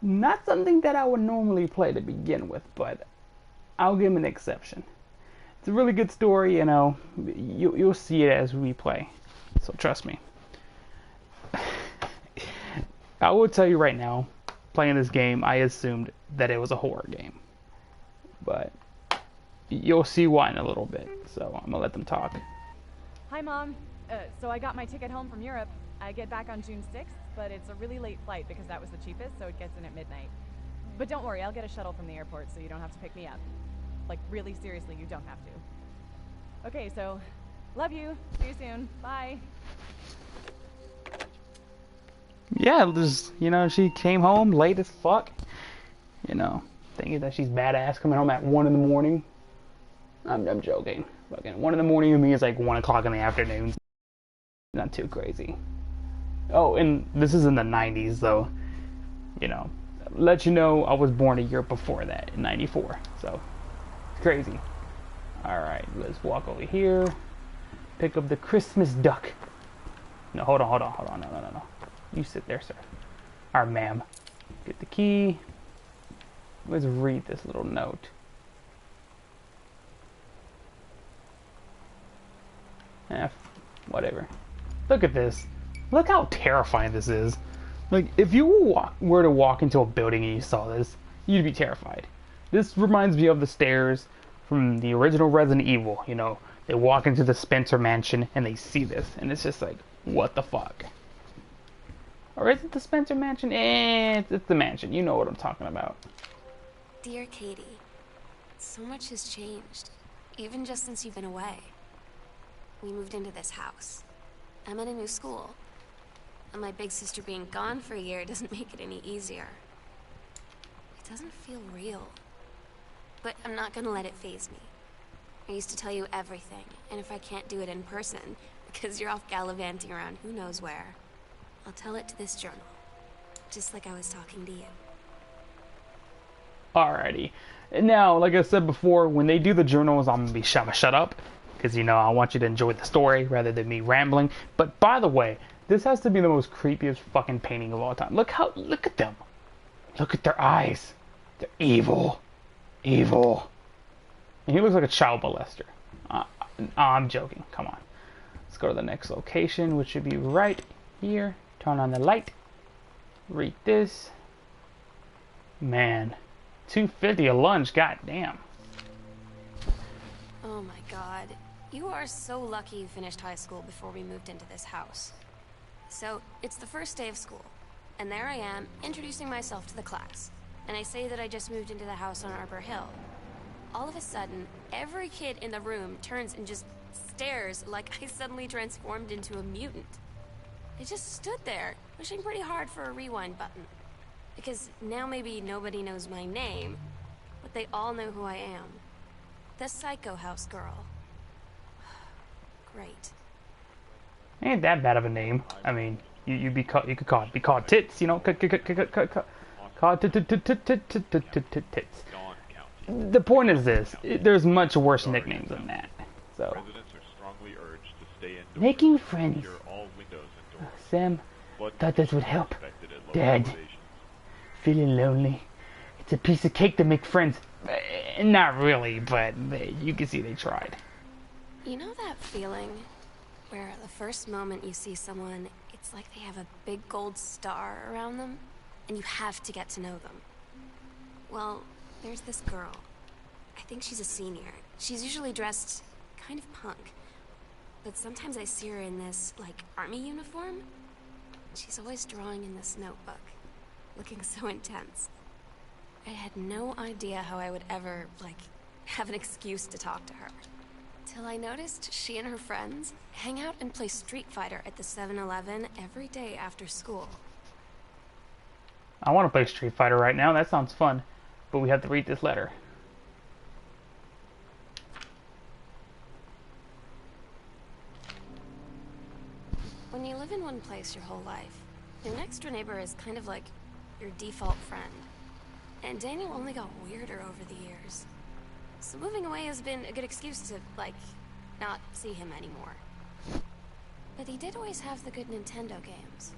Not something that I would normally play to begin with, but I'll give him an exception. It's a really good story, you know. You'll see it as we play, so trust me. I will tell you right now, playing this game, I assumed that it was a horror game, but you'll see why in a little bit. So I'm gonna let them talk. Hi, Mom. So I got my ticket home from Europe. I get back on June 6th, but it's a really late flight because that was the cheapest, so it gets in at midnight. But don't worry, I'll get a shuttle from the airport so you don't have to pick me up. Like, really seriously, you don't have to. Okay, so, love you. See you soon. Bye. Yeah, just, you know, she came home late as fuck. You know, thinking that she's badass coming home at 1 in the morning. I'm joking. Fucking 1 in the morning to me is like 1 o'clock in the afternoon. Not too crazy. Oh, and this is in the 90s, though. You know, let you know I was born a year before that, in 94. So, it's crazy. Alright, let's walk over here. Pick up the Christmas duck. No, hold on. No. You sit there, sir. Alright, ma'am. Get the key. Let's read this little note. Whatever. Look at this. Look how terrifying this is. Like, if you were to walk into a building and you saw this, you'd be terrified. This reminds me of the stairs from the original Resident Evil. You know, they walk into the Spencer mansion and they see this, and it's just like, what the fuck? Or is it the Spencer mansion? It's the mansion. You know what I'm talking about. Dear Katie, so much has changed, even just since you've been away. We moved into this house. I'm at a new school. And my big sister being gone for a year doesn't make it any easier. It doesn't feel real. But I'm not gonna let it faze me. I used to tell you everything, and if I can't do it in person, because you're off gallivanting around who knows where, I'll tell it to this journal. Just like I was talking to you. Alrighty. And now, like I said before, when they do the journals, I'm gonna be shut up. Because, you know, I want you to enjoy the story rather than me rambling. But, by the way, this has to be the most creepiest fucking painting of all time. Look at them. Look at their eyes. They're evil. Evil. And he looks like a child molester. I'm joking. Come on. Let's go to the next location, which should be right here. Turn on the light. Read this. Man. $2.50 a lunch. God damn. Oh my god. You are so lucky you finished high school before we moved into this house. So, it's the first day of school, and there I am, introducing myself to the class. And I say that I just moved into the house on Arbor Hill. All of a sudden, every kid in the room turns and just stares like I suddenly transformed into a mutant. I just stood there, wishing pretty hard for a rewind button. Because now maybe nobody knows my name, but they all know who I am. The Psycho House girl. Great. Ain't that bad of a name. I mean, you could be called Tits, you know, called Tits. The point is this: there's much worse nicknames than that. So, making friends. Sam thought this would help. Dad, feeling lonely. It's a piece of cake to make friends. Not really, but you can see they tried. You know that feeling where the first moment you see someone, it's like they have a big gold star around them, and you have to get to know them? Well, there's this girl. I think she's a senior. She's usually dressed kind of punk, but sometimes I see her in this, like, army uniform. She's always drawing in this notebook, looking so intense. I had no idea how I would ever, like, have an excuse to talk to her. Till I noticed she and her friends hang out and play Street Fighter at the 7-Eleven every day after school. I want to play Street Fighter right now. That sounds fun. But we have to read this letter. When you live in one place your whole life, your next door neighbor is kind of like your default friend. And Daniel only got weirder over the years. So moving away has been a good excuse to, like, not see him anymore. But he did always have the good Nintendo games.